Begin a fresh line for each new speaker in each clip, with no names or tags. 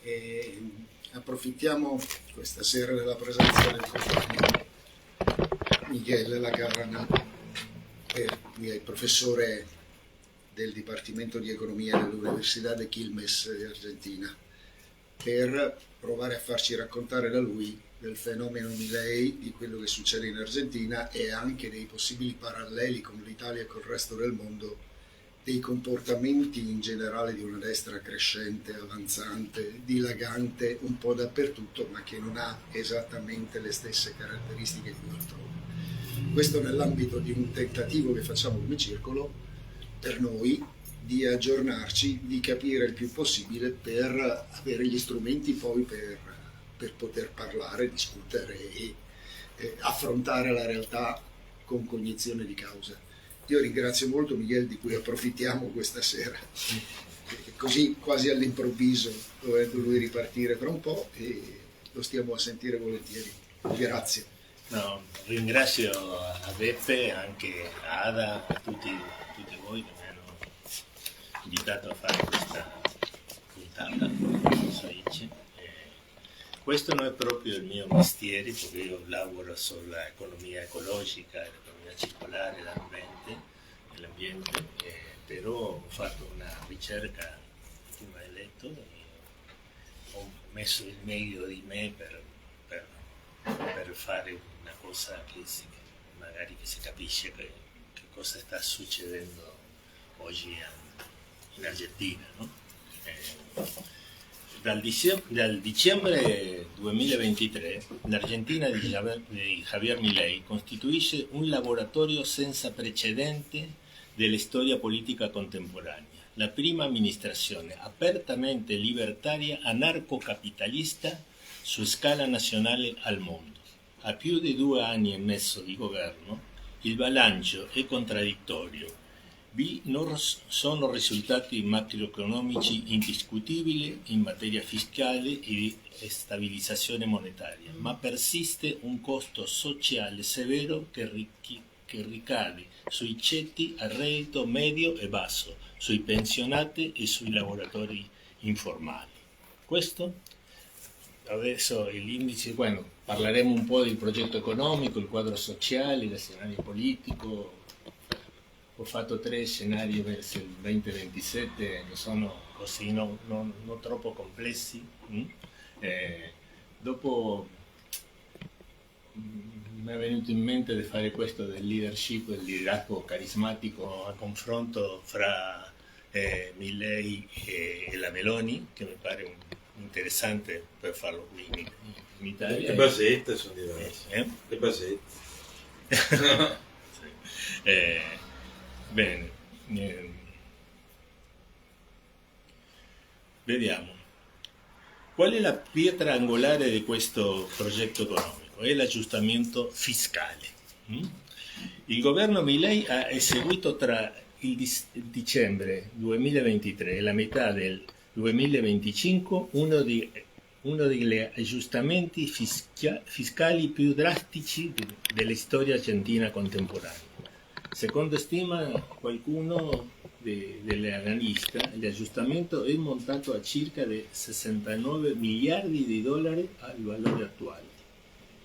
E approfittiamo questa sera della presenza del collega Michele Lacarana, professore del Dipartimento di Economia dell'Università de Quilmes di Argentina, per provare a farci raccontare da lui del fenomeno Milei, di quello che succede in Argentina e anche dei possibili paralleli con l'Italia e con il resto del mondo, dei comportamenti in generale di una destra crescente, avanzante, dilagante un po' dappertutto, ma che non ha esattamente le stesse caratteristiche di altrove. Questo nell'ambito di un tentativo che facciamo come circolo per noi di aggiornarci, di capire il più possibile per avere gli strumenti poi per poter parlare, discutere e affrontare la realtà con cognizione di causa. Io ringrazio molto Miguel, di cui approfittiamo questa sera, così quasi all'improvviso, dovendo lui ripartire tra un po', e lo stiamo a sentire volentieri. Grazie.
No, ringrazio a Beppe, anche a Ada, a tutti voi che mi hanno invitato a fare questa puntata. Questo non è proprio il mio mestiere, perché io lavoro sulla economia ecologica, l'economia circolare, l'ambiente, però ho fatto una ricerca, come hai letto, e ho messo il meglio di me per fare una cosa che magari si capisce che cosa sta succedendo oggi in Argentina, no? Dal dicembre 2023 l'Argentina di Javier Milei costituisce un laboratorio senza precedenti della storia politica contemporanea, la prima amministrazione apertamente libertaria anarcocapitalista su scala nazionale al mondo. A più di 2 anni e mezzo di governo, il bilancio è contraddittorio. Vi non sono risultati macroeconomici indiscutibili in materia fiscale e di stabilizzazione monetaria, ma persiste un costo sociale severo che ricade sui ceti a reddito medio e basso, sui pensionati e sui lavoratori informali. Questo adesso l'indice, parleremo un po' del progetto economico, il quadro sociale, lo scenario politico. Ho fatto 3 scenari verso il 2027 che sono così non troppo complessi. Dopo mi è venuto in mente di fare questo del leadership, del liderazgo carismatico a confronto fra Milei e la Meloni, che mi pare interessante per farlo qui in Italia.
Le basette sono diverse. Le basette.
Sì. Bene, vediamo. Qual è la pietra angolare di questo progetto economico? È l'aggiustamento fiscale. Il governo Milei ha eseguito tra il dicembre 2023 e la metà del 2025 uno degli aggiustamenti fiscali più drastici della storia argentina contemporanea. Secondo stima qualcuno degli analisti, l'aggiustamento è montato a circa 69 miliardi di dollari al valore attuale.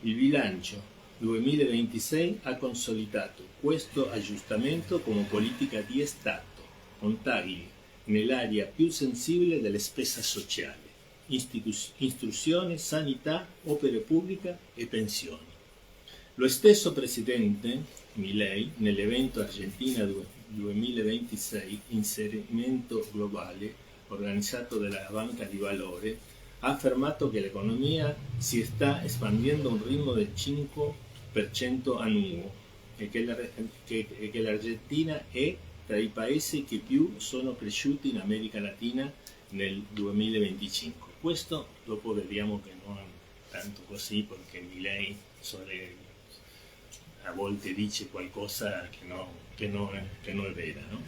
Il bilancio 2026 ha consolidato questo aggiustamento come politica di Stato, contabile nell'area più sensibile della spesa sociale, istruzione, sanità, opere pubbliche e pensioni. Lo stesso presidente Milei, nell'evento Argentina 2026, Inserimento Globale, organizzato dalla Banca di Valore, ha affermato che l'economia si sta espandendo a un ritmo del 5% annuo e che l'Argentina è tra i paesi che più sono cresciuti in America Latina nel 2025. Questo dopo vediamo che non è tanto così, perché Milei a volte dice qualcosa che non è vera, no?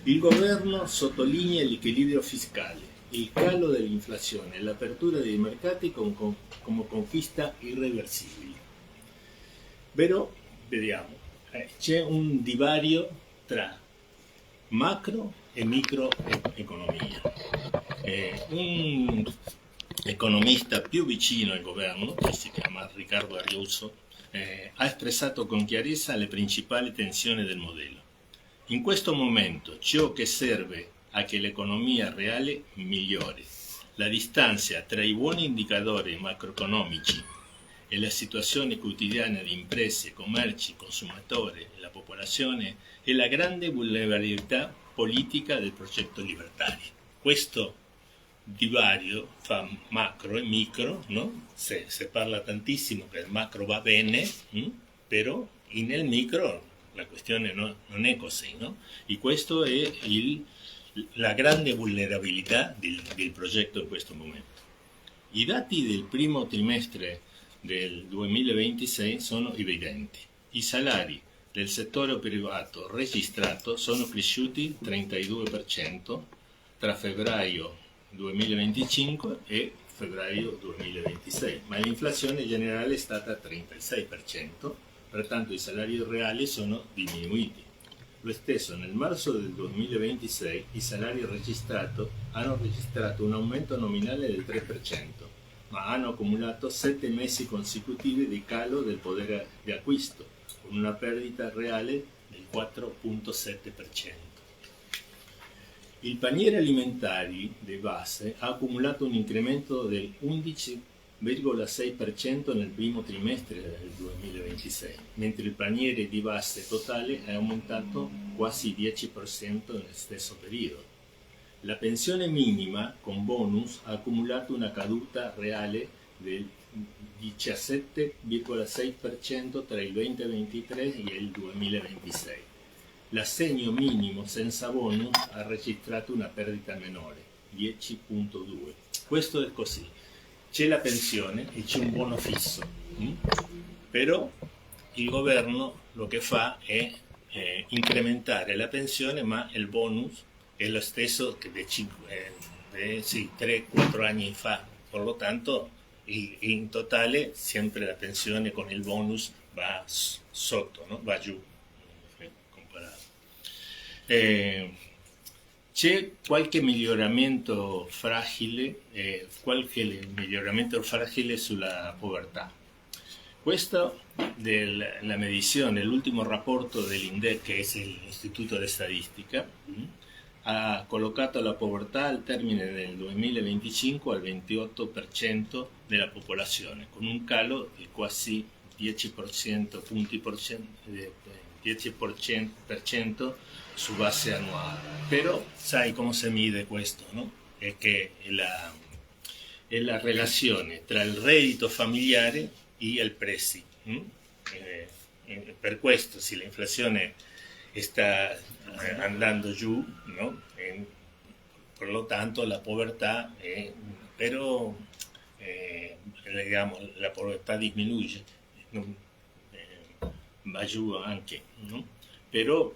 Il governo sottolinea l'equilibrio fiscale, il calo dell'inflazione e l'apertura dei mercati come conquista irreversibili. Però, vediamo, c'è un divario tra macro e microeconomia. economista più vicino al governo, che si chiama Riccardo Ariuso, ha espresso con chiarezza le principali tensioni del modello. In questo momento ciò che serve a che l'economia reale migliori, la distanza tra i buoni indicatori macroeconomici e la situazione quotidiana di imprese, commerci, consumatori e la popolazione e la grande vulnerabilità politica del progetto libertario. Questo divario fra macro e micro, no? Se parla tantissimo che il macro va bene, però nel micro la questione non è così, no? E questo è la grande vulnerabilità del progetto in questo momento. I dati del primo trimestre del 2026 sono evidenti. I salari del settore privato registrato sono cresciuti 32% tra febbraio 2025 e febbraio 2026, ma l'inflazione generale è stata 36%, pertanto i salari reali sono diminuiti. Lo stesso nel marzo del 2026 i salari hanno registrato un aumento nominale del 3%, ma hanno accumulato 7 mesi consecutivi di calo del potere di acquisto, con una perdita reale del 4,7%. Il paniere alimentari di base ha accumulato un incremento del 11,6% nel primo trimestre del 2026, mentre il paniere di base totale è aumentato quasi 10% nel stesso periodo. La pensione minima con bonus ha accumulato una caduta reale del 17,6% tra il 2023 e il 2026. L'assegno minimo senza bonus ha registrato una perdita minore, 10,2. Questo è così. C'è la pensione e c'è un buono fisso, però il governo lo che fa è incrementare la pensione, ma il bonus è lo stesso che 3-4 anni fa, per lo tanto in totale sempre la pensione con il bonus va sotto, no? Va giù. C'è qualche miglioramento fragile sulla povertà. Questo della medizione, l'ultimo rapporto dell'INDEC, che è l'Istituto di Statistica, ha collocato la povertà al termine del 2025 al 28% della popolazione, con un calo di quasi 10% su base annuale. Però sai come si mide questo, no? È che è la relazione tra il reddito familiare e i prezzi. Per questo, se l'inflazione sta andando giù, no? Per lo tanto la povertà però la povertà diminuisce, va giù anche, no? Però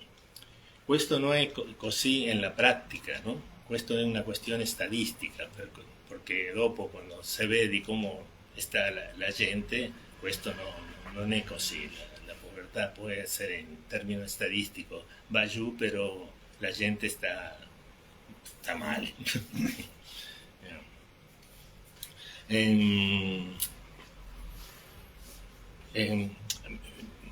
questo non è così nella pratica, no? Questo è una questione statistica, perché dopo quando si vede come sta la gente, questo non è così. La povertà può essere in termini statistici, va giù, però la gente sta male.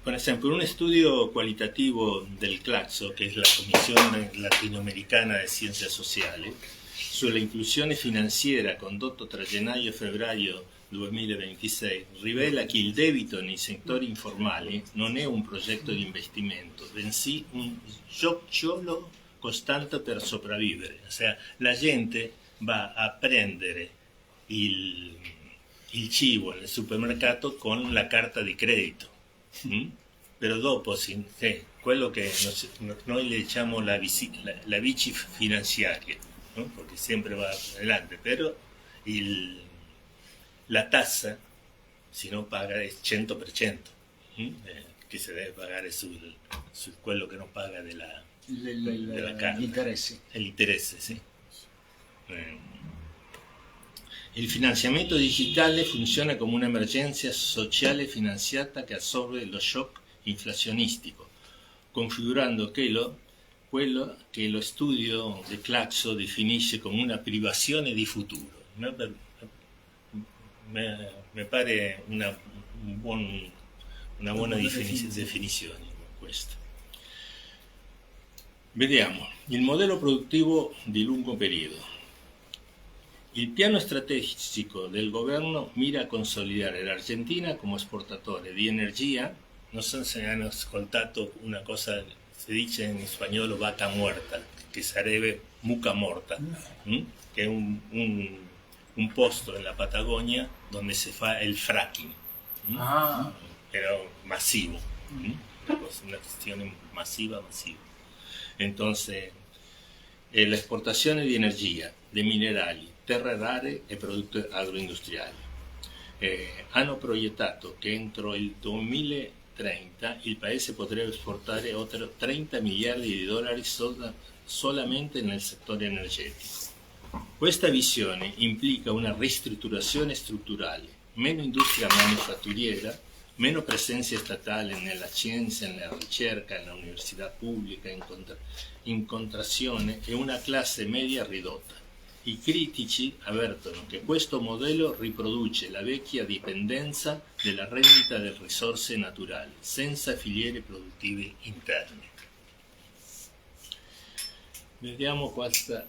Per esempio, un studio qualitativo del CLACSO, che è la Commissione Latinoamericana di Scienze Sociali, sull'inclusione finanziaria condotto tra gennaio e febbraio 2026, rivela che il debito nei settori informali non è un progetto di investimento, bensì un gioco costante per sopravvivere. Ossia, la gente va a prendere il cibo nel supermercato con la carta di credito. Però dopo quello che noi le diciamo la bici finanziaria, no? Perché sempre va adelante, però la tassa se non paga è 100%, che si deve pagare su quello che non paga della carta. L'interesse, sì. Il finanziamento digitale funziona come un'emergenza sociale finanziata che assorbe lo shock inflazionistico, configurando quello che lo studio di CLACSO definisce come una privazione di futuro. mi pare una buona definizione questa. Vediamo il modello produttivo di lungo periodo. Il piano strategico del governo mira a consolidare l'Argentina come esportatore di energia. Non so se hanno ascoltato una cosa, si dice in spagnolo vaca muerta, che sarebbe mucca morta, che è un posto nella Patagonia dove si fa il fracking, però massivo, una questione massiva. Entonces, la exportazione di energia, di minerali, terre rare e prodotti agroindustriali. Hanno proiettato che entro il 2030 il paese potrebbe esportare oltre 30 miliardi di dollari solamente nel settore energetico. Questa visione implica una ristrutturazione strutturale, meno industria manifatturiera, meno presenza statale nella scienza, nella ricerca, nella università pubblica in contrazione e una classe media ridotta. I critici avvertono che questo modello riproduce la vecchia dipendenza della rendita delle risorse naturali, senza filiere produttive interne. Vediamo questa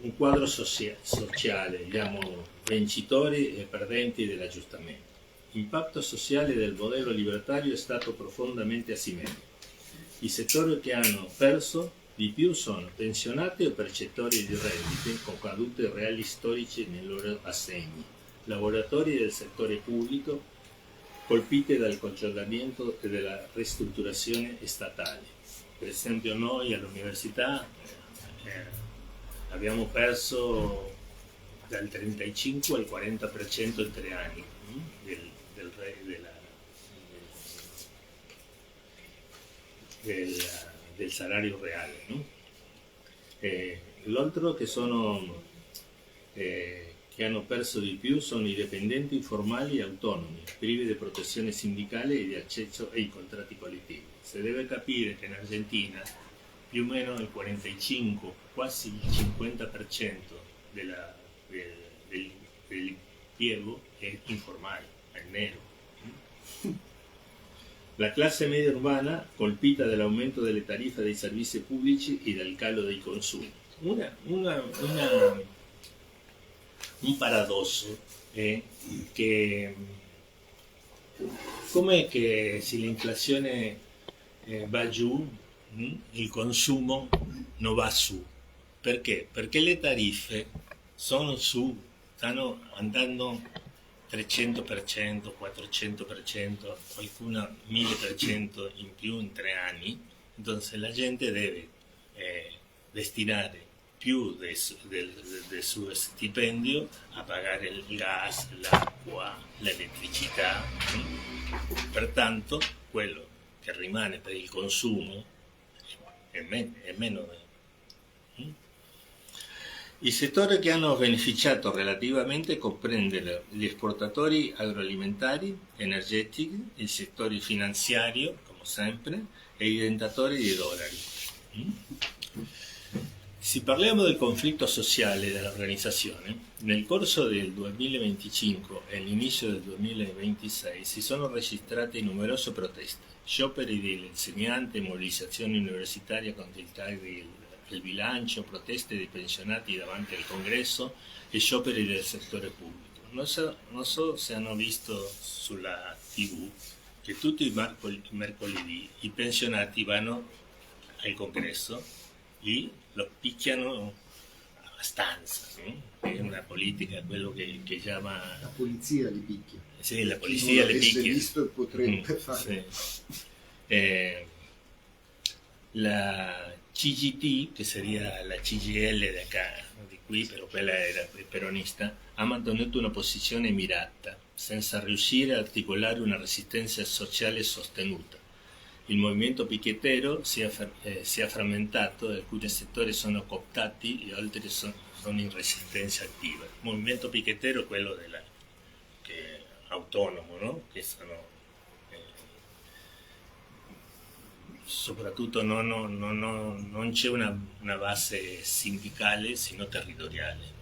un quadro sociale, diciamo, vincitori e perdenti dell'aggiustamento. L'impatto sociale del modello libertario è stato profondamente asimmetrico. I settori che hanno perso di più sono pensionati o percettori di redditi con cadute reali storici nei loro assegni, lavoratori del settore pubblico colpiti dal congelamento e dalla ristrutturazione statale. Per esempio noi all'università abbiamo perso dal 35 al 40% in 3 anni del salario reale, no? L'altro che hanno perso di più sono i dipendenti informali e autonomi, privi di protezione sindicale e di accesso ai contratti collettivi. Si deve capire che in Argentina più o meno il 45, quasi il 50% dell'impiego è informale, è nero. La classe media urbana colpita dall'aumento delle tariffe dei servizi pubblici e dal calo dei consumi. Un paradosso è che come che se l'inflazione va giù, il consumo non va su. Perché? Perché le tariffe sono su, stanno andando 300%, 400%, qualcuna 1000% in più in 3 anni. Entonces la gente deve destinare più del suo stipendio a pagare il gas, l'acqua, l'elettricità. Pertanto quello che rimane per il consumo è meno. Il settore che hanno beneficiato relativamente comprende gli esportatori agroalimentari, energetici, il settore finanziario, come sempre, e i detentori di dollari. Se parliamo del conflitto sociale dell'organizzazione, nel corso del 2025 e all'inizio del 2026 si sono registrate numerose proteste, scioperi degli insegnanti, mobilizzazioni universitarie contro il taglio del bilancio, proteste dei pensionati davanti al congresso e scioperi del settore pubblico. Non so se hanno visto sulla TV che tutti i mercoledì i pensionati vanno al congresso e lo picchiano abbastanza, è una politica, quello che chiama...
La polizia li picchia.
Sì, la polizia li picchia.
Visto e potrebbe fare.
Sì. La CGT, che sarebbe la CGL di qui, però quella era peronista, ha mantenuto una posizione mirata, senza riuscire a articolare una resistenza sociale sostenuta. Il movimento picchettero si è frammentato, alcuni settori sono cooptati e altri sono in resistenza attiva. Il movimento picchettero è quello autonomo, no? Che sono soprattutto non c'è una base sindicale, sino territoriale.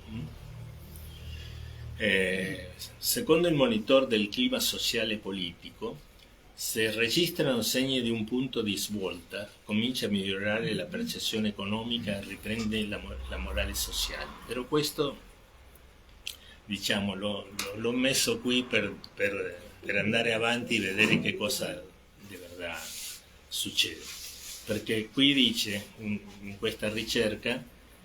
Secondo il monitor del clima sociale e politico, se registrano segni di un punto di svolta, comincia a migliorare la percezione economica e riprende la morale sociale. Però questo, diciamo, l'ho messo qui per andare avanti e vedere che cosa di verdad succede. Perché qui dice, in questa ricerca,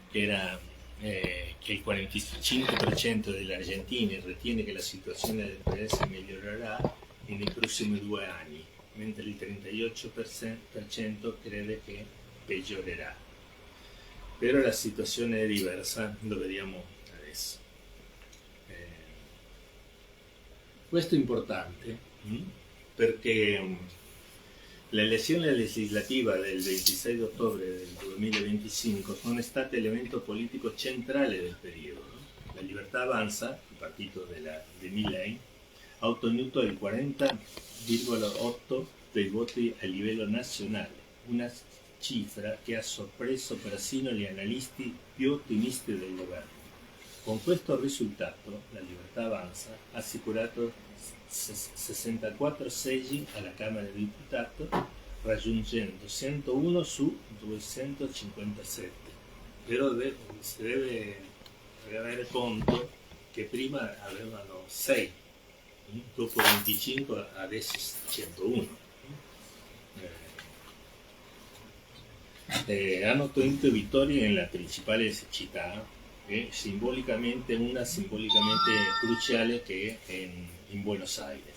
che il 45% degli argentini ritiene che la situazione del paese migliorerà nei prossimi 2 anni, mentre il 38% crede che peggiorerà. Però la situazione è diversa, lo vediamo adesso. Questo è importante perché le elezioni legislative del 26 ottobre del 2025 sono state l'evento politico centrale del periodo. La Libertà Avanza, il partito di Milei, ha ottenuto il 40,8% dei voti a livello nazionale, una cifra che ha sorpreso persino gli analisti più ottimisti del governo. Con questo risultato, la Libertà Avanza ha assicurato 64 seggi alla Camera dei Deputati, raggiungendo 101 su 257. Però si deve avere conto che prima avevano 6, dopo 25 adesso 101. Hanno ottenuto vittorie nella principale città, e simbolicamente cruciale, che è in Buenos Aires,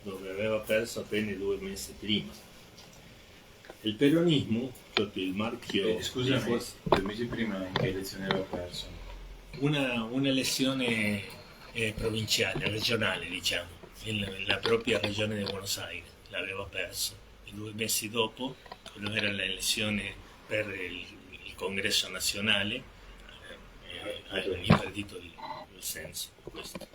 dove aveva perso appena 2 mesi prima. Il peronismo, sotto il marchio...
Scusami, 2 mesi prima in che elezione aveva perso?
Una elezione provinciale, regionale, diciamo, nella propria regione di Buenos Aires, l'aveva perso. E 2 mesi dopo, quando era l'elezione per il congresso nazionale, ha perdito il senso. Questo.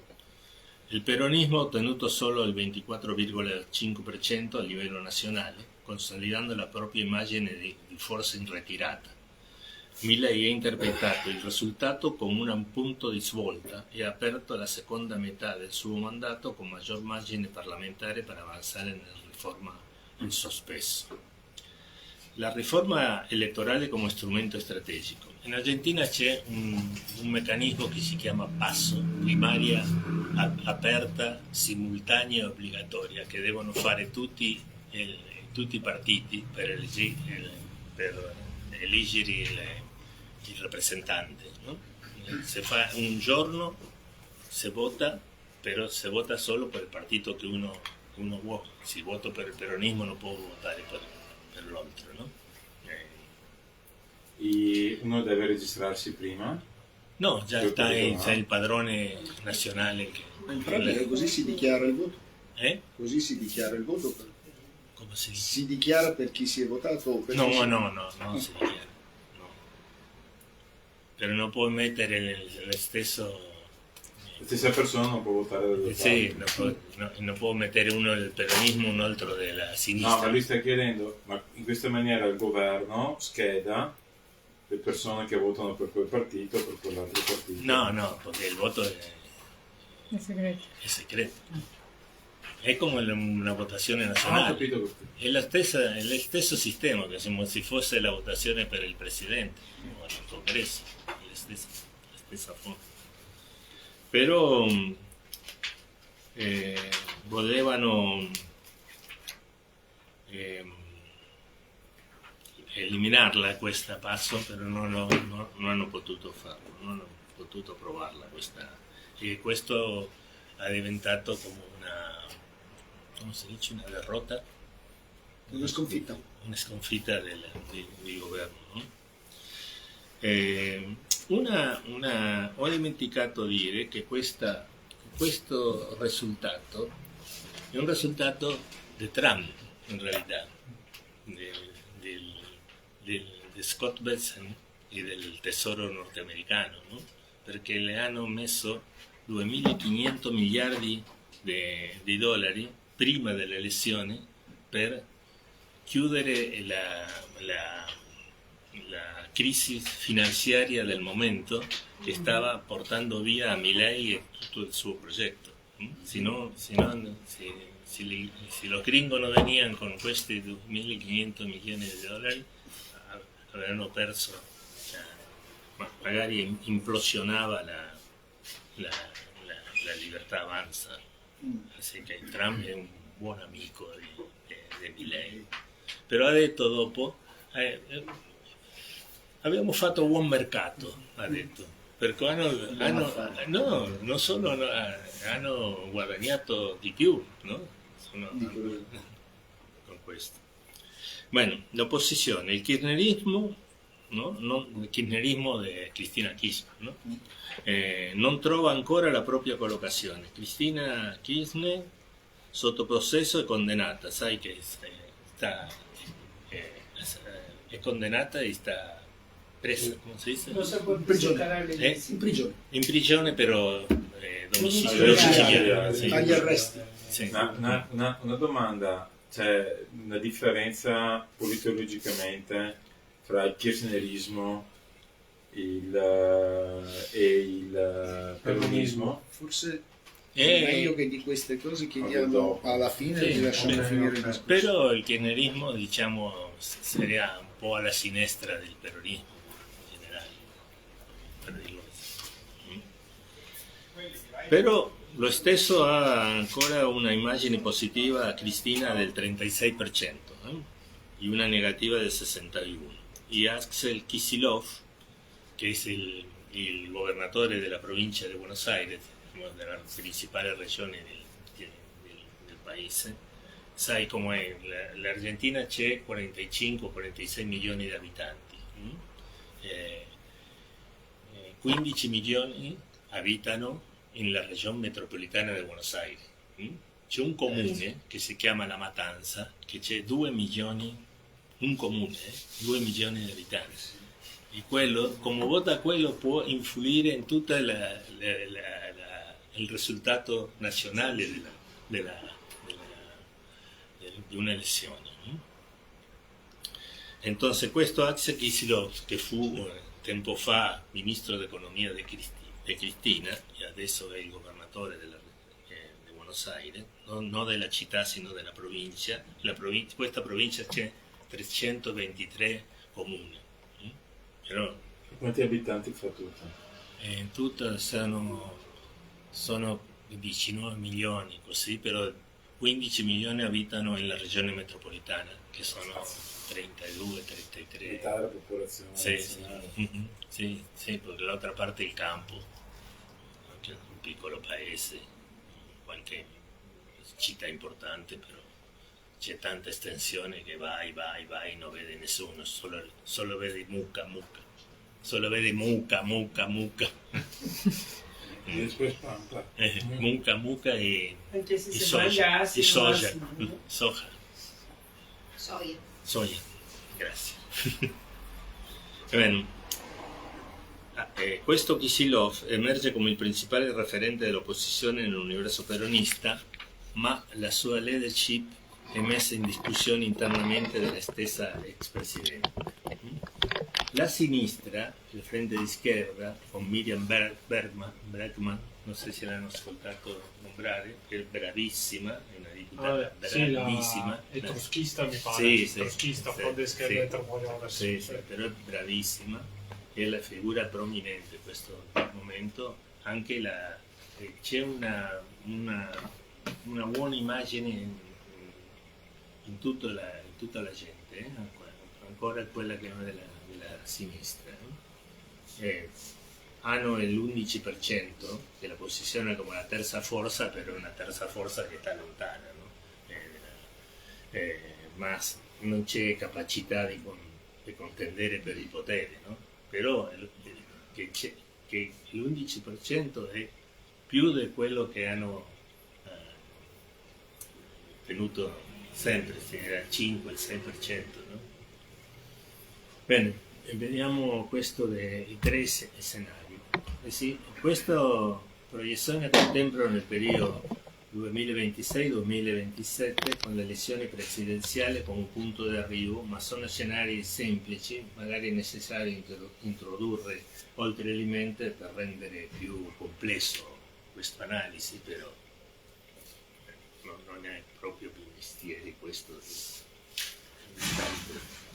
Il peronismo ha ottenuto solo il 24,5% a livello nazionale, consolidando la propria immagine di forza in ritirata. Milei ha interpretato il risultato come un punto di svolta e ha aperto la seconda metà del suo mandato con maggior margine parlamentare per avanzare nella riforma in sospeso. La riforma elettorale come strumento strategico. In Argentina c'è un meccanismo che si chiama PASO, primaria aperta, simultanea e obbligatoria, che devono fare tutti i partiti per eleggere il rappresentante. No? Se fa un giorno, si vota, però si vota solo per il partito che uno vuole. Se vota per il peronismo non può votare per l'altro, no?
E uno deve registrarsi prima?
No, già c'è il padrone nazionale.
In pratica così si dichiara il voto?
Così
si dichiara il voto?
Come si dice?
Si dichiara per chi si è votato? O per
no, non si dichiara. No. Però non può mettere lo stesso...
La stessa persona non può votare da due
sì, non può mettere uno del peronismo e un altro della sinistra.
No, ma lui sta chiedendo, ma in questa maniera il governo scheda le persone che votano per quel partito o per quell'altro partito?
No, perché il voto è
segreto.
È segreto. È come una votazione nazionale. È lo stesso sistema che se fosse la votazione per il presidente o il congresso, la stessa forma. Però volevano eliminarla questa PASO, però non hanno potuto farlo, non hanno potuto approvarla e questo è diventato come come si dice, una derrota,
una sconfitta
del governo, no? Ho dimenticato di dire che questo risultato è un risultato di Trump, in realtà, di Scott Bessent e del tesoro norteamericano, no? Perché le hanno messo 2.500 miliardi di dollari prima delle elezioni per chiudere la crisi finanziaria del momento che stava portando via a Milei e tutto il suo progetto. Si los gringos no venían con questi 2.500 milioni di dollari, avevano perso, magari implosionava la libertà avanza. Así che Trump è un buon amico di Milei. Però ha detto dopo, abbiamo fatto buon mercato, ha detto, perché non solo hanno guadagnato di più, no? Con questo. Bueno, la opposizione, il kirchnerismo, ¿no? Il kirchnerismo di Cristina Kirchner, ¿no? Non trova ancora la propria collocazione. Cristina Kirchner sotto processo e condannata, sai che è condannata e sta presa, come si dice?
In prigione.
In prigione però domiciliare, sì.
Agli arresti.
Sì.
Una domanda, c'è una differenza politologicamente fra il kirchnerismo e il peronismo?
Forse è meglio che di queste cose chiediamo alla fine e lasciamo finire il discorso.
Però il kirchnerismo, diciamo, sería un po' alla sinistra del peronismo in generale, per dirlo così. Però lo stesso ha ancora una immagine positiva a Cristina del 36% y una negativa del 61%. Y Axel Kicillof, che è il governatore della provincia di Buenos Aires, una delle principali regioni del paese, sai com'è, l'Argentina c'è 45-46 milioni di abitanti, 15 milioni abitano nella regione metropolitana di Buenos Aires. C'è un comune che si chiama La Matanza, che c'è 2 milioni, un comune, 2 milioni di abitanti. E quello, come vota quello, può influire in tutto il risultato nazionale di una elezione. Entonces questo Axel Kicillof, che fu tempo fa ministro d'economia di Cristina e adesso è il governatore di Buenos Aires, non della città sino della provincia. Questa provincia c'è 323 comuni. Però
Quanti abitanti fa tutto?
in tutto sono 19 milioni, così, però 15 milioni abitano nella regione metropolitana, che sono 32-33.
Metà della popolazione nazionale.
Sì, perché l'altra parte è il campo, anche un piccolo paese, qualche città importante, però c'è tanta estensione che vai, non vede nessuno, solo vedi mucca, solo vedi mucca.
E después pampa.
Mucca e
Anche se
soja. Soia, grazie. Bene. Questo Kicillof emerge come il principale referente dell'opposizione nell'universo peronista, ma la sua leadership è messa in discussione internamente dalla stessa ex presidente. La sinistra, il Frente di Schierda, con Miriam Bregman, non so se l'hanno ascoltato nombrare, che è bravissima, è una diputata bravissima.
È troschista, mi pare.
Sì,
troschista, Front de Schierda Internazionale.
Sì, però è bravissima, è la figura prominente in questo momento. Anche c'è una buona immagine in tutta la gente, ancora quella che è della sinistra. Hanno l'11%, che la posizionano come la terza forza, però è una terza forza che sta lontana, no? Ma non c'è capacità di contendere per il potere, no? Però che l'11% è più di quello che hanno tenuto sempre, era il 5-6%, no? Bene, vediamo questo dei tre scenari. Questa proiezione contempla nel periodo 2026-2027 con le elezioni presidenziali come un punto d'arrivo, ma sono scenari semplici, magari è necessario introdurre altri elementi per rendere più complesso questa analisi, però non è proprio più mestiere questo.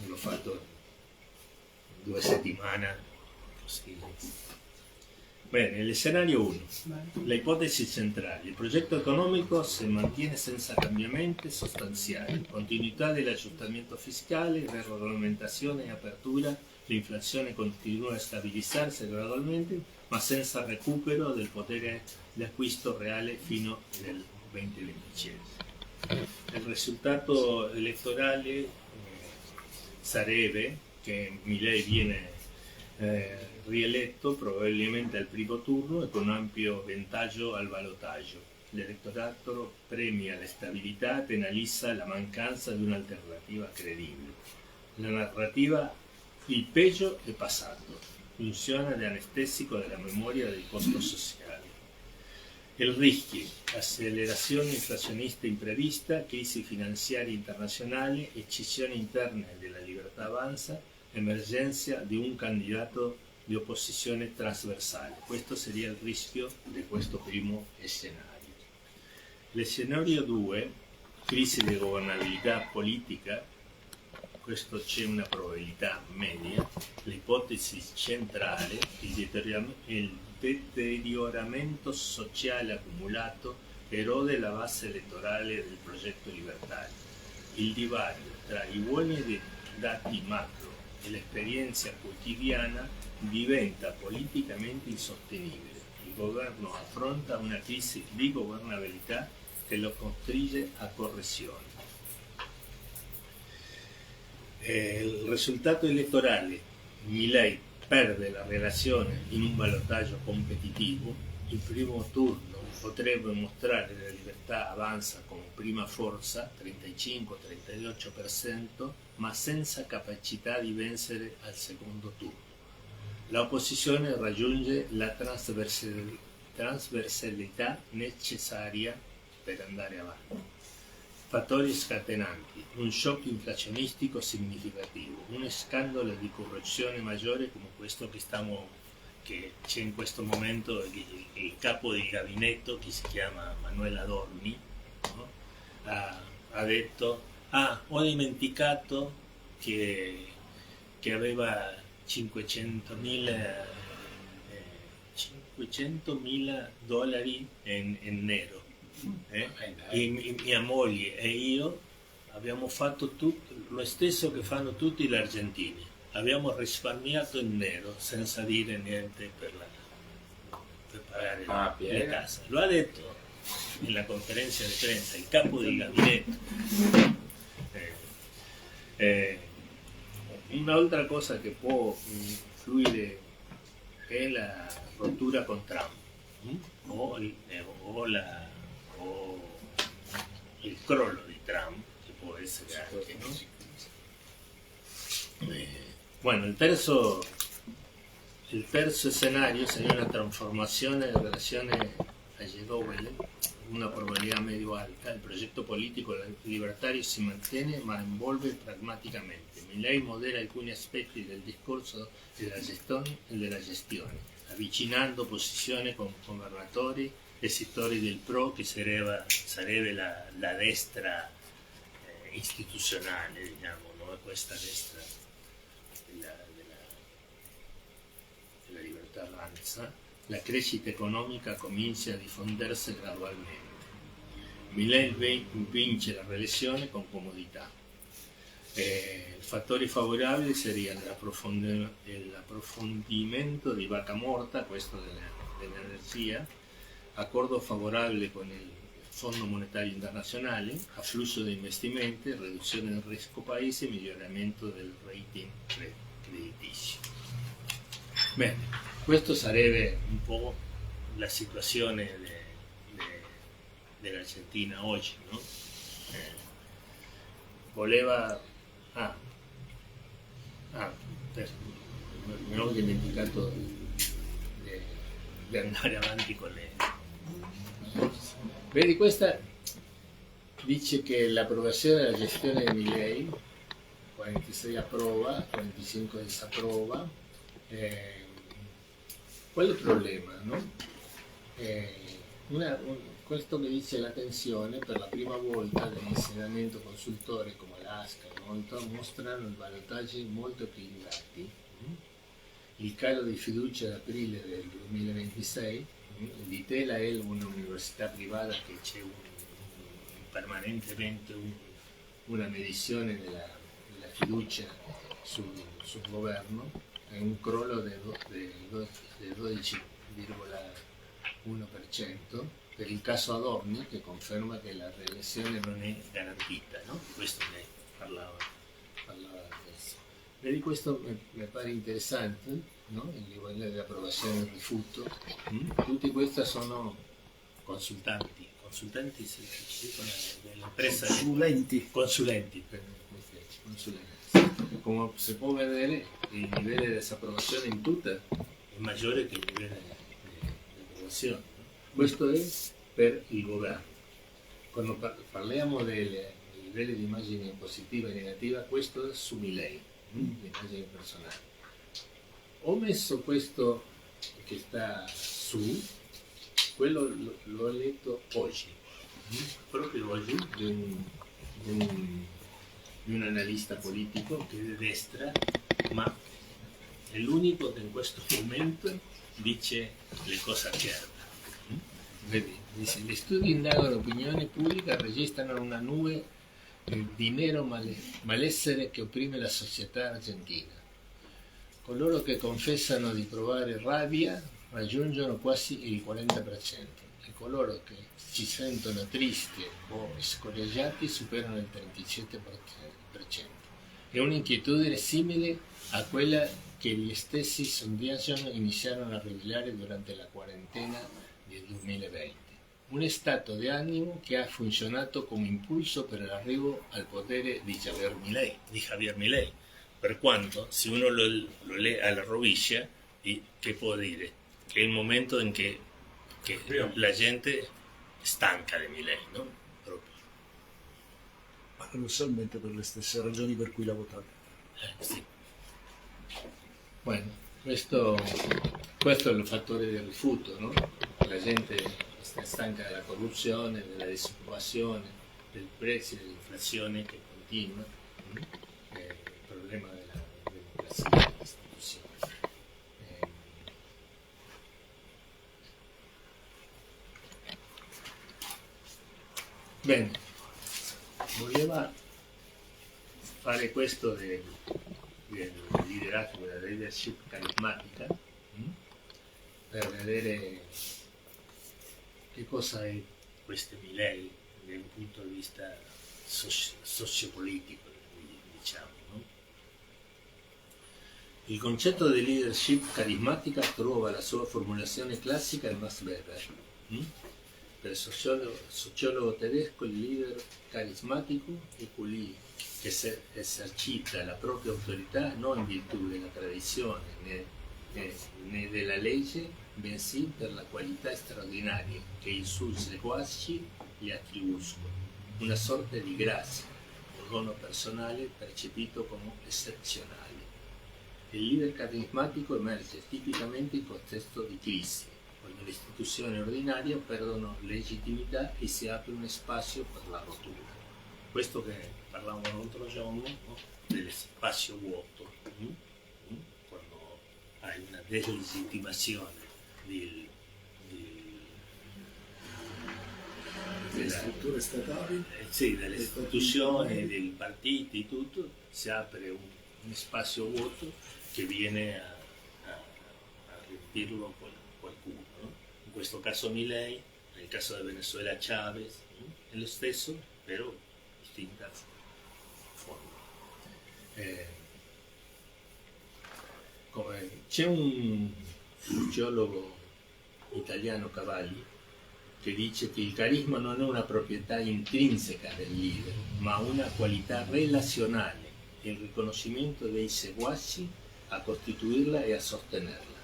L'ho fatto 2 settimane così. Bene, l'escenario 1, le ipotesi centrali. Il progetto economico si mantiene senza cambiamenti sostanziali, continuità dell'aggiustamento fiscale, regolamentazione e apertura, l'inflazione continua a stabilizzarsi gradualmente, ma senza recupero del potere di acquisto reale fino al 2027. Il risultato elettorale sarebbe che Milei viene rieletto probabilmente al primo turno e con un ampio vantaggio al ballottaggio. L'elettorato premia la stabilità e penalizza la mancanza di un'alternativa credibile. La narrativa il peggio è passato funziona di anestesico della memoria del costo sociale. Il rischio, accelerazione inflazionista imprevista, crisi finanziaria internazionale, escisione interna della libertà avanza, emergenza di un candidato di opposizione trasversale. Questo sería il rischio di questo primo scenario. L'escenario 2, crisi di governabilità politica, questo c'è una probabilità media, l'ipotesi centrale, il deterioramento sociale accumulato erode la base elettorale del progetto libertario. Il divario tra i buoni dati macro e l'esperienza quotidiana diventa politicamente insostenibile. Il governo affronta una crisi di governabilità che lo costringe a correzioni. Il risultato elettorale, Milei perde la relazione in un ballottaggio competitivo. Il primo turno potrebbe mostrare la libertà avanza come prima forza, 35-38%, ma senza capacità di vincere al secondo turno. L'opposizione raggiunge la trasversalità necessaria per andare avanti. Fattori scatenanti, un shock inflazionistico significativo, un scandalo di corruzione maggiore come questo che c'è in questo momento, il capo di gabinetto che si chiama Manuela Dormi, no? ha detto, ho dimenticato che aveva 500.000 dollari in nero. E mia moglie e io abbiamo fatto lo stesso che fanno tutti gli argentini, abbiamo risparmiato in nero senza dire niente per pagare le tasse. Lo ha detto nella conferenza di prensa il capo di gabinetto. Un'altra cosa che può influire è la rottura con Trump o il crollo di Trump, che può essere anche, no? Bueno, il terzo scenario sería una trasformazione in relazione a G-Dowell, una probabilità medio alta. Il progetto politico libertario si mantiene ma involve pragmaticamente. Milei modera alcuni aspetti del discorso della gestione, avvicinando posizioni con governatori e settori del PRO, che sarebbe la destra istituzionale, diciamo, no? Questa destra della libertà avanza. La crescita economica comincia a diffondersi gradualmente. Milei vince la reelezione con comodità. Fattori favorabili sarebbero l'approfondimento di Vaca Morta, questo dell'energia, accordo favorabile con il Fondo Monetario Internazionale, afflusso di investimenti, riduzione del rischio paese e miglioramento del rating creditizio. Bene, questo sarebbe un po' la situazione dell'Argentina oggi, no? Mi ho dimenticato di andare avanti con le Vedi, questa dice che l'approvazione della gestione di Milei, 46 approva, 45 disapprova. Qual è il problema? No? Questo che dice l'attenzione, per la prima volta dell'insegnamento consultore come l'ASCA e molto, mostrano i vantaggi molto equilibrati. Il calo di fiducia ad aprile del 2026, di Tela è un'università privata che c'è permanentemente una medizione della fiducia sul governo, è un crollo del 12,1%, per il caso Adorni, che conferma che la rielezione non è garantita, no? Di questo ne parlava adesso. Vedi, questo mi pare interessante, no? Il livello di approvazione e il rifiuto. Tutti questi sono consultanti dell'impresa, consulenti. Come si può vedere, il livello di disapprovazione in tutta è maggiore che il livello di approvazione. Questo è per il governo. Quando parliamo dei livelli di immagine positiva e negativa, questo è su Milei, l'immagine personale. Ho messo questo che sta su, quello l'ho letto oggi, proprio oggi, di un analista politico che è di destra, ma è l'unico che in questo momento dice le cose chiare. Vedi, dice, gli studi indagano l'opinione pubblica, registrano una nube di nero malessere che opprime la società argentina. Coloro che confessano di provare rabbia raggiungono quasi il 40%, e coloro che si sentono tristi o scoraggiati superano il 37%. È un'inquietudine simile a quella che gli stessi sondaggi iniziarono a rivelare durante la quarantena del 2020. Un stato di animo che ha funzionato come impulso per l'arrivo al potere di Javier Milei. Per quanto, se uno lo lee alla rovescia, che può dire? Che è il momento in che la gente stanca di Milei, no? Proprio.
Paradossalmente per le stesse ragioni per cui l'ha votato.
Sì. Bueno, questo è il fattore del rifiuto, no? La gente sta stanca della corruzione, della disoccupazione, del prezzo, dell'inflazione che continua, il problema della democrazia, delle istituzioni. Bene, voleva fare questo del liderazgo, della leadership carismatica, per vedere che cosa è questo Milei da un punto di vista sociopolitico, diciamo. No? Il concetto di leadership carismatica trova la sua formulazione classica in Max Weber. Per il sociologo tedesco il leader carismatico è colui che esercita la propria autorità non in virtù della tradizione né della legge, bensì per la qualità straordinaria che i suoi seguaci gli attribuiscono, una sorta di grazia, un dono personale percepito come eccezionale. Il leader carismatico emerge tipicamente in contesto di crisi, quando le istituzioni ordinarie perdono legittimità e si apre un spazio per la rottura. Questo che parlavamo l'altro giorno, no? Dello spazio vuoto, quando hai una delegittimazione
delle strutture statali,
sì, delle istituzioni, dei partiti, tutto, si apre un spazio vuoto che viene a riempirlo qualcuno. No? In questo caso Milei, nel caso del Venezuela Chavez, è lo stesso, però distinta forma. C'è un sociologo italiano, Cavalli, che dice che il carisma non è una proprietà intrinseca del leader, ma una qualità relazionale, il riconoscimento dei seguaci a costituirla e a sostenerla.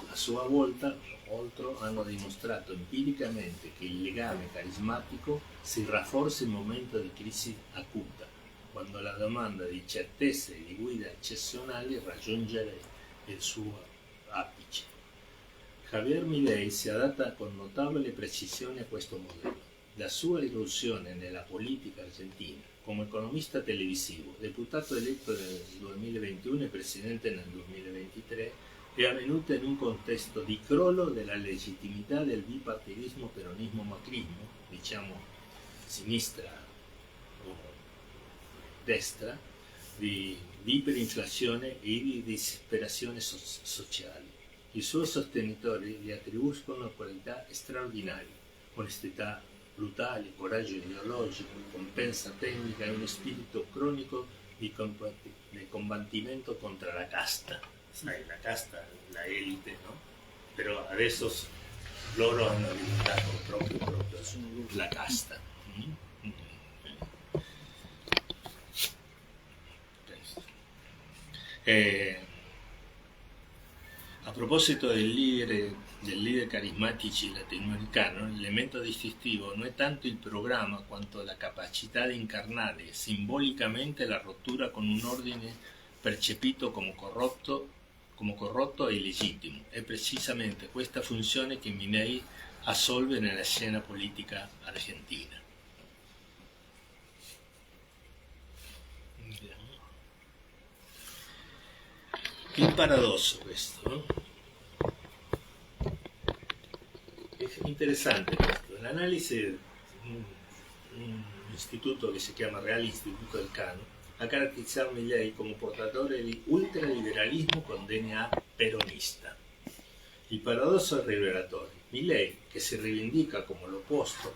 a sua volta, oltre, hanno dimostrato empiricamente che il legame carismatico si rafforza in momento di crisi acuta, quando la domanda di certezze e di guida eccezionali raggiunge il suo apice. Javier Milei si adatta con notevole precisione a questo modello. La sua irruzione nella politica argentina come economista televisivo, deputato eletto nel 2021 e presidente nel 2023, è avvenuta in un contesto di crollo della legittimità del bipartidismo peronismo-macrismo, diciamo sinistra o destra, di iperinflazione e di disperazione sociale. I suoi sostenitori gli attribuiscono qualità straordinarie: onestà brutale, coraggio ideologico, compensa tecnica e uno spirito cronico di combattimento contro la casta. Sai, la casta, la elite, no? Però adesso loro hanno diventato proprio la casta. A proposito del leader carismatici latinoamericano, l'elemento distintivo non è tanto il programma quanto la capacità di incarnare simbolicamente la rottura con un ordine percepito come corrotto e illegittimo. È precisamente questa funzione che Milei assolve nella scena politica argentina. Il paradosso questo, no? È interessante questo. L'analisi di un istituto che si chiama Real Instituto del Cano ha caratterizzato Milei come portatore di ultraliberalismo con DNA peronista. Il paradosso è rivelatore. Milei, che si rivendica come l'opposto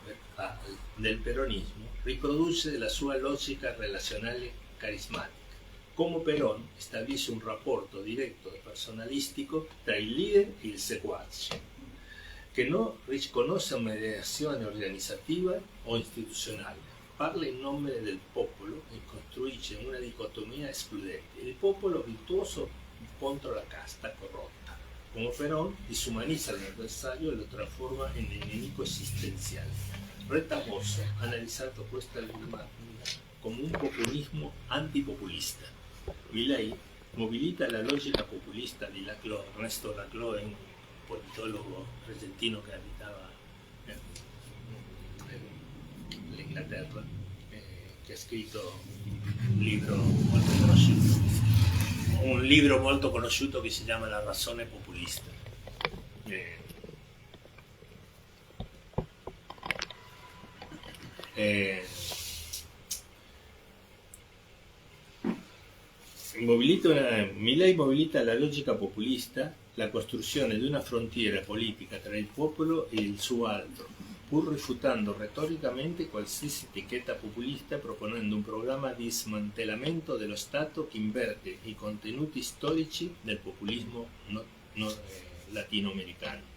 del peronismo, riproduce la sua logica relazionale carismatica. Come Perón stabilisce un rapporto diretto e personalistico tra il leader e il seguace, che non riconosce mediazione organizzativa o istituzionale, parla in nome del popolo e costruisce una dicotomia escludente: il popolo virtuoso contro la casta corrotta. Come Perón disumanizza l'avversario e lo trasforma in nemico esistenziale. Retamoso ha analizzato questa dilemmatica come un populismo antipopulista. Milei mobilita la logica populista di Laclau. Ernesto Laclau è un politologo argentino che abitava in Inghilterra, che ha scritto un libro molto conosciuto che si chiama La ragione populista. Milei mobilita la logica populista, la costruzione di una frontiera politica tra il popolo e il suo altro, pur rifiutando retoricamente qualsiasi etichetta populista, proponendo un programma di smantellamento dello Stato che inverte i contenuti storici del populismo latinoamericano.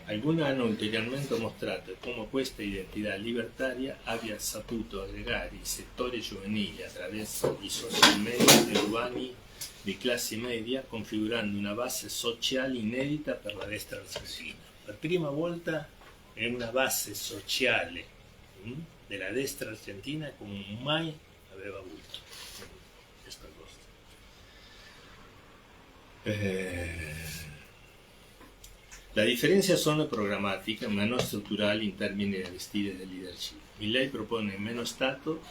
Alcuni hanno ulteriormente mostrato come questa identità libertaria abbia saputo aggregare i settori giovanili attraverso i social media urbani di classe media, configurando una base sociale inedita per la destra argentina. Per prima volta è una base sociale della destra argentina come mai aveva avuto questa cosa. La differenza sono programmatica ma non strutturali in termini di stile del leadership. Milei propone meno Stato,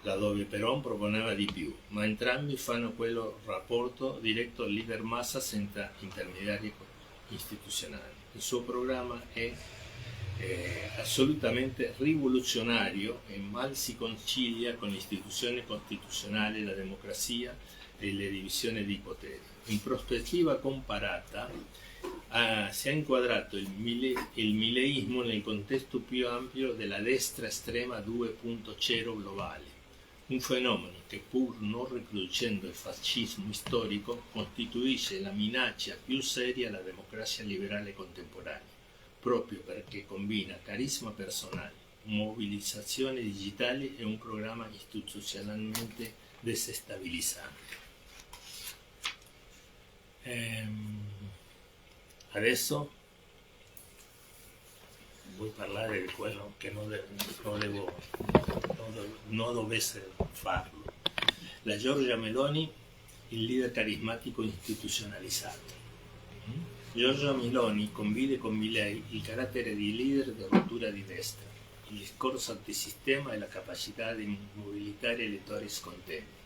laddove Perón proponeva di più, ma entrambi fanno quello rapporto diretto al leader massa senza intermediari istituzionali. Il suo programma è assolutamente rivoluzionario e mal si concilia con l'istituzione costituzionale, la democrazia e le divisioni di potere. In prospettiva comparata, si è inquadrato il mileismo nel contesto più ampio della destra estrema 2.0 globale, un fenomeno che, pur non riproducendo il fascismo storico, costituisce la minaccia più seria alla democrazia liberale contemporanea, proprio perché combina carisma personale, mobilizzazione digitale e un programma istituzionalmente desestabilizzante. Adesso vuoi parlare di quello che non dovesse farlo. La Giorgia Meloni, il leader carismatico istituzionalizzato. Giorgia Meloni condivide con Milei il carattere di leader di rottura di destra, il discorso antisistema e la capacità di mobilitare elettori scontenti.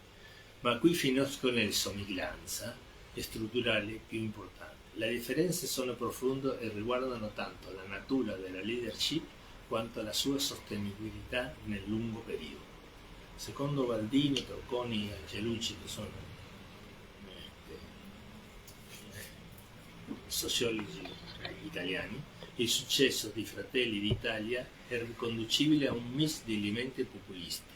Ma qui finiscono le somiglianze strutturali più importanti. Le differenze sono profonde e riguardano tanto la natura della leadership quanto la sua sostenibilità nel lungo periodo. Secondo Baldini, Torconi e Angelucci, che sono sociologi italiani, il successo di Fratelli d'Italia è riconducibile a un mix di elementi populisti.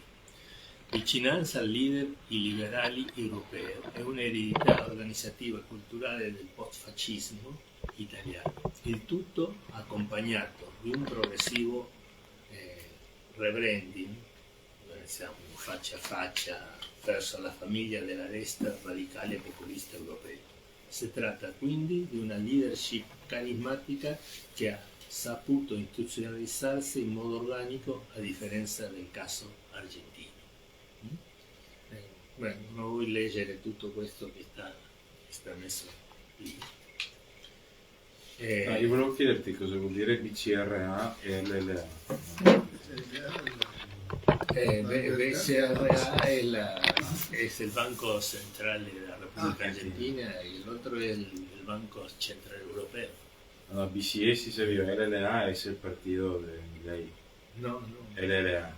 Vicinanza al leader i liberali europei e un'eredità organizzativa e culturale del post-fascismo italiano, il tutto accompagnato di un progressivo rebranding, siamo faccia a faccia verso la famiglia della destra radicale e populista europea. Si tratta quindi di una leadership carismatica che ha saputo istituzionalizzarsi in modo organico a differenza del caso argentino. Non vuoi leggere tutto questo che sta messo lì.
Io volevo chiederti cosa vuol dire BCRA e LLA.
BCRA es el Banco Central de la República Argentina y el otro es el Banco Central Europeo.
No, BCE sí se vio, LLA es el partido de Milei.
No.
LLA.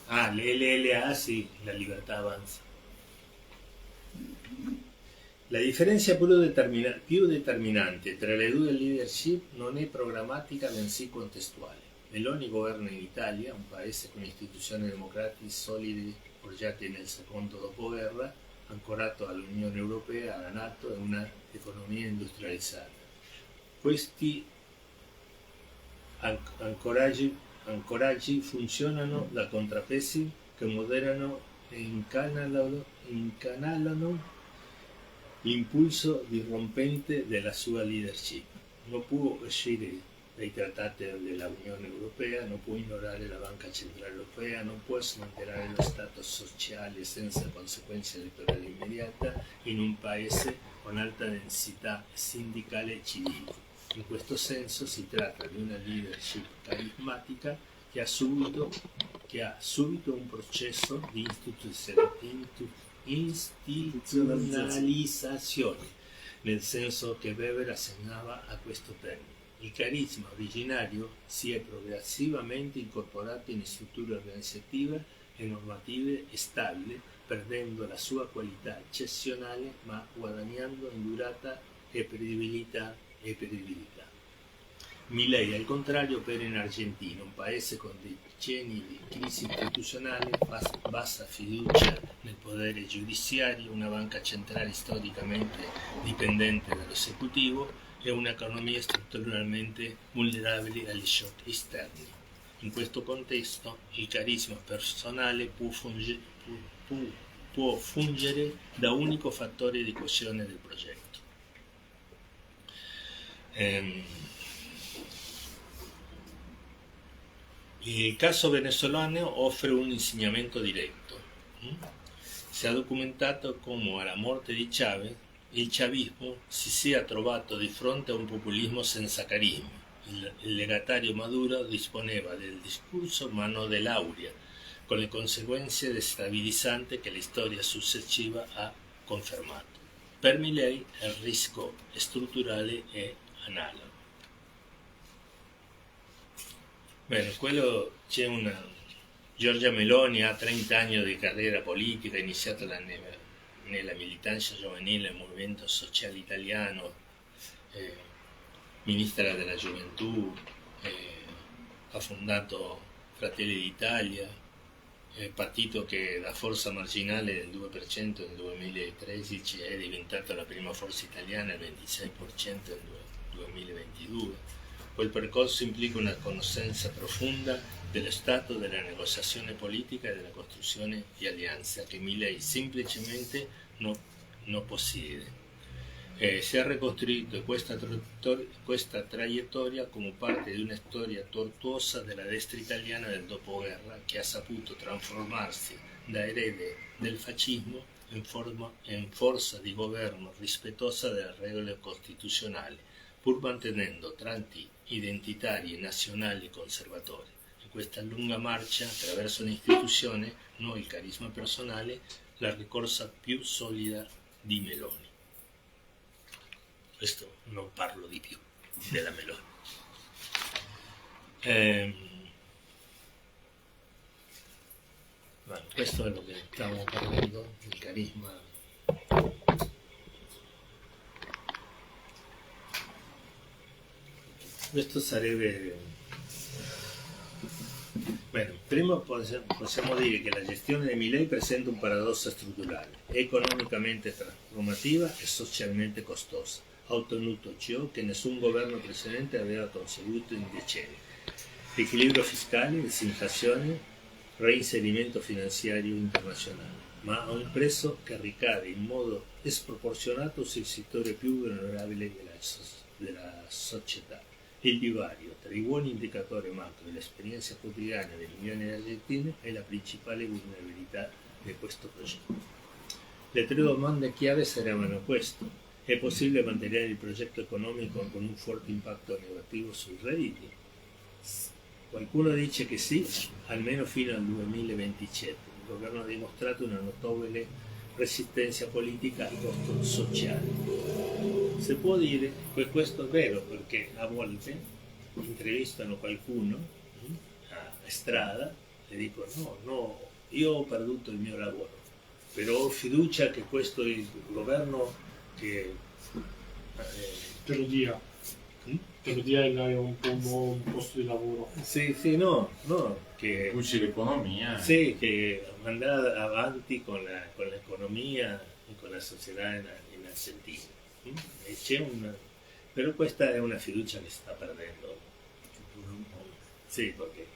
Ah, la LLA sì, la Libertà Avanza. La differenza più determinante tra le due leadership non è programmatica bensì contestuale. Meloni governa in Italia, un paese con istituzioni democratiche solide forgiate nel secondo dopoguerra, ancorato all'Unione Europea, alla NATO e una economia industrializzata. Questi ancoraggi funzionano da contrappesi che moderano e incanalano l'impulso dirompente della sua leadership. Non può uscire dai trattati dell'Unione Europea, non può ignorare la Banca Centrale Europea, non può smantellare lo Stato sociale senza conseguenze elettorali immediate in un paese con alta densità sindacale e civile. In questo senso si tratta di una leadership carismatica che ha subito un processo di istituzionalizzazione, nel senso che Weber assegnava a questo termine. Il carisma originario si è progressivamente incorporato in strutture organizzative e normative stabili, perdendo la sua qualità eccezionale ma guadagnando in durata e credibilità. Milei, al contrario, opera in Argentina, un paese con decenni di crisi istituzionale, bassa fiducia nel potere giudiziario, una banca centrale storicamente dipendente dall'esecutivo e un'economia strutturalmente vulnerabile agli shock esterni. In questo contesto il carisma personale può fungere da unico fattore di coesione del progetto. Il caso venezuelano offre un insegnamento diretto. Si è documentato come alla morte di Chávez il chavismo si sia trovato di fronte a un populismo senza carisma. Il legatario Maduro disponeva del discorso ma non dell'aurea, con le conseguenze destabilizzanti che la storia successiva ha confermato. Per Milei il rischio strutturale è analogo. Bene, c'è una Giorgia Meloni, ha 30 anni di carriera politica, iniziata nella militanza giovanile del Movimento Sociale Italiano, ministra della Gioventù, ha fondato Fratelli d'Italia, partito che da forza marginale del 2% nel 2013 è diventata la prima forza italiana al 26% nel 2022. Quel percorso implica una conoscenza profonda dello stato della negoziazione politica e della costruzione di alleanze che Milei semplicemente non possiede. si è ricostruito questa traiettoria come parte di una storia tortuosa della destra italiana del dopoguerra che ha saputo trasformarsi da erede del fascismo in forza di governo rispettosa delle regole costituzionali, pur mantenendo tratti identitari nazionali e conservatori. In questa lunga marcia attraverso l'istituzione, non il carisma personale, la ricorsa più solida di Meloni. Questo non parlo di più della Meloni. Bueno, questo è lo che stiamo parlando, il carisma. Questo sarebbe... Bueno, prima possiamo dire che la gestione di Milei presenta un paradosso strutturale, economicamente trasformativa e socialmente costosa. Ha ottenuto ciò che nessun governo precedente aveva conseguito in decenni: equilibrio fiscale, disinflazione, reinserimento finanziario internazionale, ma a un prezzo che ricade in modo sproporzionato sui settori più vulnerabili della società. Il divario tra i buoni indicatori macro e l'esperienza quotidiana dei milioni di argentini è la principale vulnerabilità di questo progetto. Le tre domande chiave sarebbero questo: è possibile mantenere il progetto economico con un forte impatto negativo sui redditi? Qualcuno dice che sì, almeno fino al 2027. Il governo ha dimostrato una notevole resistenza politica al costo sociale. Si può dire che questo è vero, perché a volte intervistano qualcuno a strada e dicono no, io ho perduto il mio lavoro, però ho fiducia che questo è il governo che
Te lo dia. Te lo dia e hai un buon posto di lavoro.
sì, no, che
Pucci l'economia.
sì, che andrà avanti con l'economia e con la società in Argentina. E c'è però questa è una fiducia che si sta perdendo. Sì, perché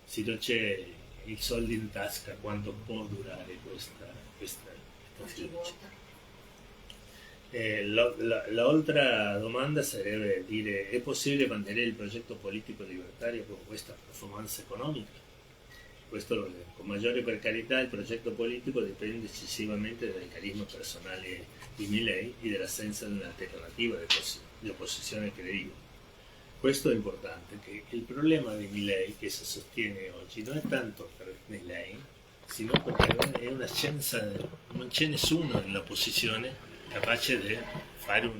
se non c'è i soldi in tasca, quanto può durare questa fiducia? L'altra domanda sarebbe dire: è possibile mantenere il progetto politico libertario con questa performance economica? Questo, con maggiore precarietà, il progetto politico dipende eccessivamente dal carisma personale di Milei e dell'assenza di un'alternativa di opposizione credibile. Questo è importante, che il problema di Milei che si sostiene oggi non è tanto per Milei, sino perché è una scienza, non c'è nessuno nell'opposizione capace di fare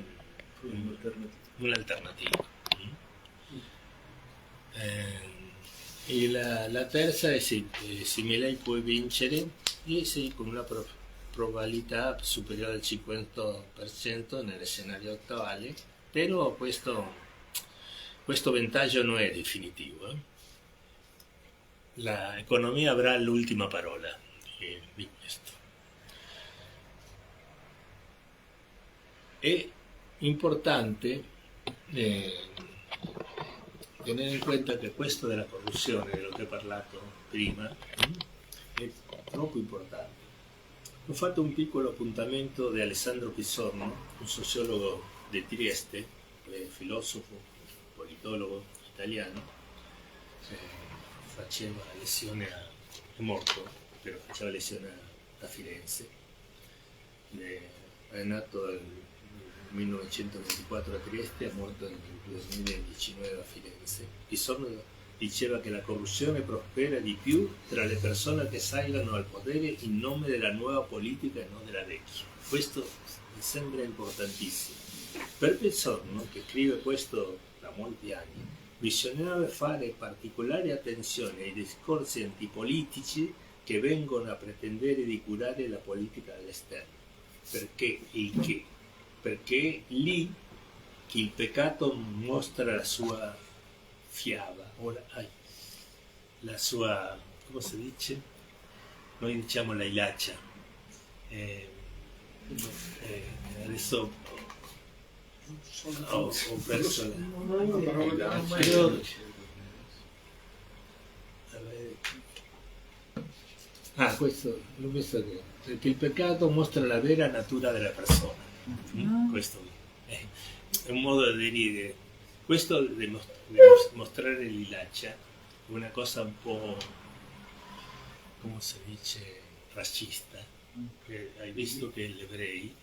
un'alternativa. E la terza è se Milei può vincere, e sì, con una probabilità superiore al 50% nelle scenario attuale, però questo vantaggio non è definitivo. L'economia avrà l'ultima parola di questo. È importante tenere in conto che questo della corruzione, di cui ho parlato prima, è troppo importante. Ho fatto un piccolo appuntamento di Alessandro Pizzorno, un sociologo di Trieste, filosofo, politologo italiano, faceva lezione è morto, però faceva lezione a Firenze. È nato nel 1924 a Trieste, è morto nel 2019 a Firenze. Pizzorno diceva che la corruzione prospera di più tra le persone che salgono al potere in nome della nuova politica e non della vecchia. Questo mi sembra importantissimo. Per Pizzorno, che scrive questo da molti anni, bisognerebbe fare particolare attenzione ai discorsi antipolitici che vengono a pretendere di curare la politica all'esterno. Perché lì che il peccato mostra la sua fiaba, la sua, come si dice? Noi diciamo la hilacha. Adesso ho perso questo l'ho visto che perché il peccato mostra la vera natura della persona. Questo è un modo di dire, questo di mostrare l'ilacia è una cosa un po', come si dice, razzista. Hai visto che gli ebrei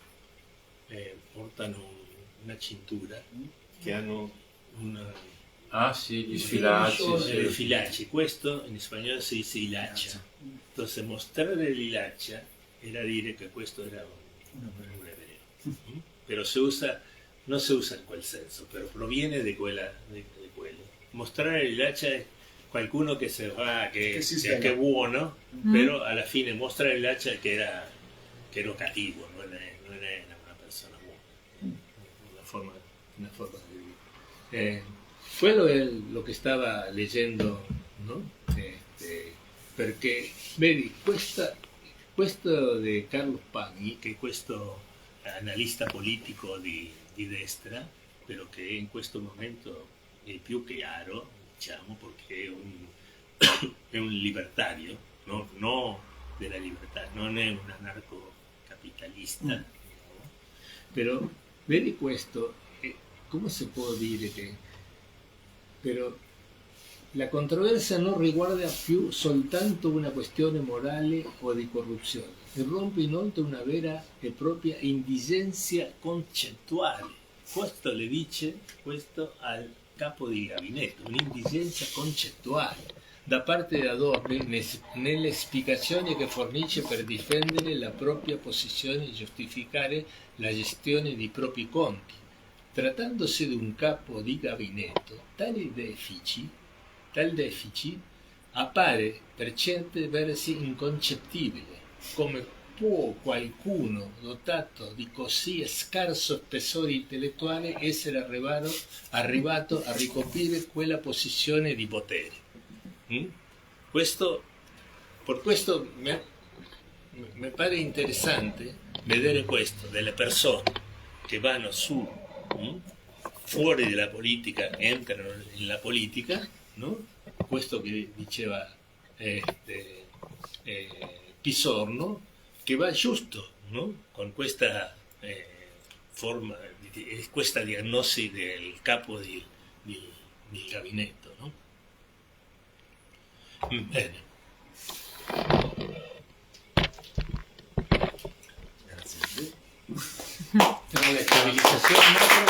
portano una cintura che hanno una...
Ah sì, gli sfilacci. Sì.
Filacci, questo in spagnolo si dice hilacha. Entonces mostrare l'hilacha era dire che questo era un ebreo. Pero se usa, no se usa in quel senso, pero proviene de quello. Mostrare l'hilacha è qualcuno che se va, che è buono, però alla fine mostra l'hilacha che era cattivo, non era una persona buona. Una forma di vivere. Quello è lo che stava leggendo, no? Perché, vedi, questo di Carlo Pagni, che è questo analista politico di destra, però che in questo momento è più chiaro, diciamo, perché è un libertario, no della libertà, non è un anarcocapitalista, diciamo. Però, vedi questo, come si può dire che... Però la controversia non riguarda più soltanto una questione morale o di corruzione, irrompe inoltre una vera e propria indigenza concettuale. Questo le dice questo al capo di gabinetto, un'indigenza concettuale da parte di Adorno nelle spiegazioni che fornisce per difendere la propria posizione e giustificare la gestione dei propri conti. Trattandosi di un capo di gabinetto, tal deficit appare per certi versi inconcepibile. Come può qualcuno dotato di così scarso spessore intellettuale essere arrivato a ricoprire quella posizione di potere? Per questo mi pare interessante vedere questo, delle persone che vanno su, fuori dalla politica, entrano nella politica, no? Questo che diceva Pisorno, che va giusto, no? Con questa forma, questa diagnosi del capo del gabinetto, no? Bene.
Grazie.
Tra la stabilizzazione macro